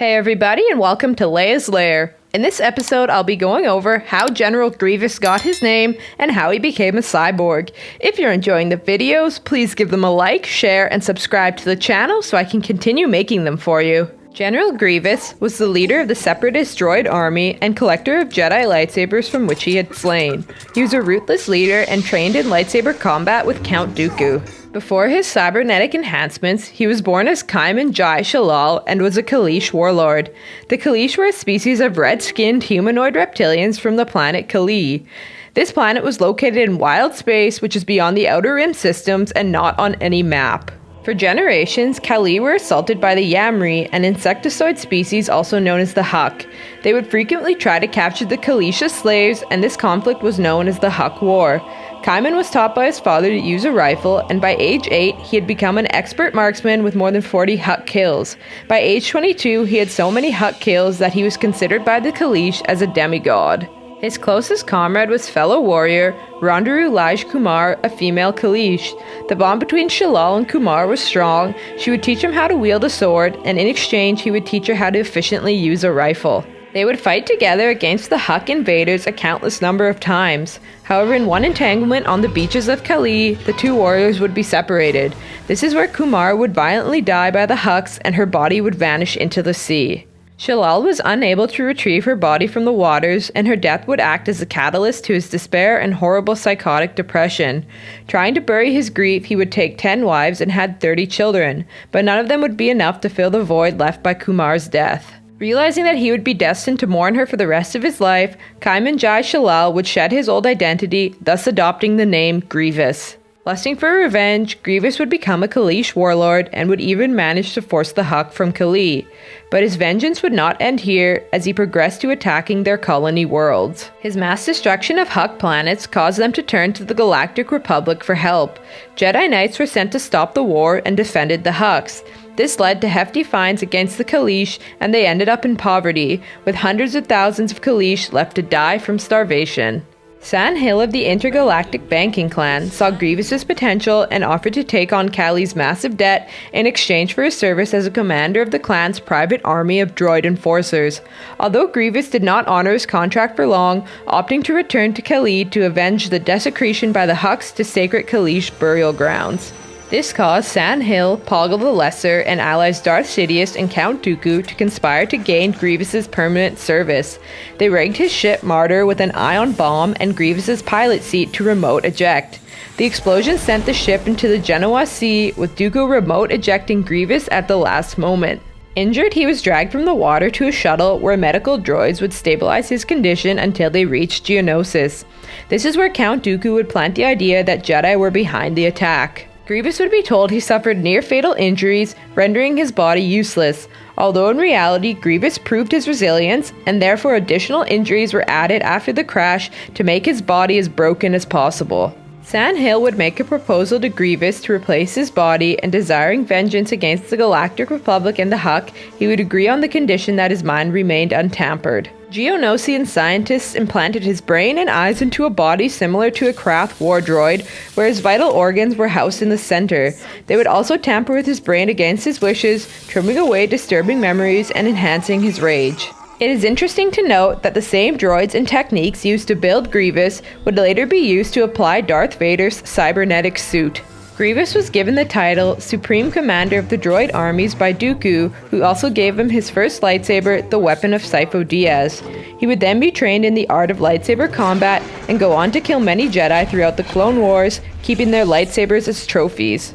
Hey everybody, and welcome to Leia's Lair. In this episode, I'll be going over how General Grievous got his name and how he became a cyborg. If you're enjoying the videos, please give them a like, share, and subscribe to the channel so I can continue making them for you. General Grievous was the leader of the Separatist droid army and collector of Jedi lightsabers from which he had slain. He was a ruthless leader and trained in lightsaber combat with Count Dooku. Before his cybernetic enhancements, he was born as Qymaen Sheelal and was a Kaleesh Warlord. The Kaleesh were a species of red-skinned humanoid reptilians from the planet Kalee. This planet was located in wild space, which is beyond the Outer Rim systems and not on any map. For generations, Kalee were assaulted by the Yamri, an insectoid species also known as the Huck. They would frequently try to capture the Kaleesh as slaves, and this conflict was known as the Huck War. Qymaen was taught by his father to use a rifle, and by age 8, he had become an expert marksman with more than 40 Huck kills. By age 22, he had so many Huck kills that he was considered by the Kaleesh as a demigod. His closest comrade was fellow warrior Rondaru Laj Kumar, a female Kaleesh. The bond between Sheelal and Kumar was strong. She would teach him how to wield a sword, and in exchange he would teach her how to efficiently use a rifle. They would fight together against the Huck invaders a countless number of times. However, in one entanglement on the beaches of Kalee, the two warriors would be separated. This is where Kumar would violently die by the Hucks and her body would vanish into the sea. Sheelal was unable to retrieve her body from the waters, and her death would act as a catalyst to his despair and horrible psychotic depression. Trying to bury his grief, he would take 10 wives and had 30 children, but none of them would be enough to fill the void left by Kumar's death. Realizing that he would be destined to mourn her for the rest of his life, Qymaen Sheelal would shed his old identity, thus adopting the name Grievous. Lusting for revenge, Grievous would become a Kaleesh warlord and would even manage to force the Huck from Kalee. But his vengeance would not end here, as he progressed to attacking their colony worlds. His mass destruction of Huck planets caused them to turn to the Galactic Republic for help. Jedi Knights were sent to stop the war and defended the Hucks. This led to hefty fines against the Kaleesh, and they ended up in poverty, with hundreds of thousands of Kaleesh left to die from starvation. San Hill of the Intergalactic Banking Clan saw Grievous's potential and offered to take on Kalee's massive debt in exchange for his service as a commander of the clan's private army of droid enforcers. Although Grievous did not honor his contract for long, opting to return to Kalee to avenge the desecration by the Hucks to sacred Kaleesh burial grounds. This caused San Hill, Poggle the Lesser, and allies Darth Sidious and Count Dooku to conspire to gain Grievous's permanent service. They rigged his ship Martyr with an ion bomb and Grievous's pilot seat to remote eject. The explosion sent the ship into the Genoa Sea, with Dooku remote ejecting Grievous at the last moment. Injured, he was dragged from the water to a shuttle where medical droids would stabilize his condition until they reached Geonosis. This is where Count Dooku would plant the idea that Jedi were behind the attack. Grievous would be told he suffered near-fatal injuries, rendering his body useless. Although in reality, Grievous proved his resilience, and therefore additional injuries were added after the crash to make his body as broken as possible. San Hill would make a proposal to Grievous to replace his body, and desiring vengeance against the Galactic Republic and the Huck, he would agree on the condition that his mind remained untampered. Geonosian scientists implanted his brain and eyes into a body similar to a Krath war droid, where his vital organs were housed in the center. They would also tamper with his brain against his wishes, trimming away disturbing memories and enhancing his rage. It is interesting to note that the same droids and techniques used to build Grievous would later be used to apply Darth Vader's cybernetic suit. Grievous was given the title Supreme Commander of the Droid Armies by Dooku, who also gave him his first lightsaber, the weapon of Sifo Dyas. He would then be trained in the art of lightsaber combat and go on to kill many Jedi throughout the Clone Wars, keeping their lightsabers as trophies.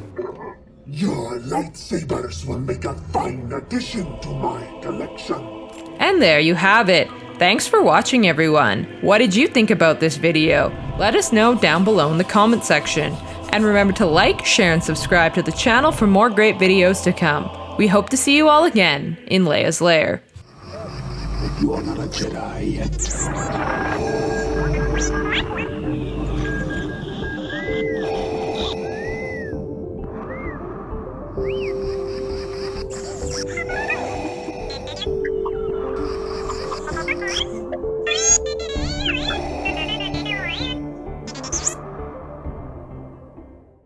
Your lightsabers will make a fine addition to my collection. And there you have it. Thanks for watching, everyone. What did you think about this video? Let us know down below in the comment section. And remember to like, share, and subscribe to the channel for more great videos to come. We hope to see you all again in Leia's Lair. You are not a Jedi yet.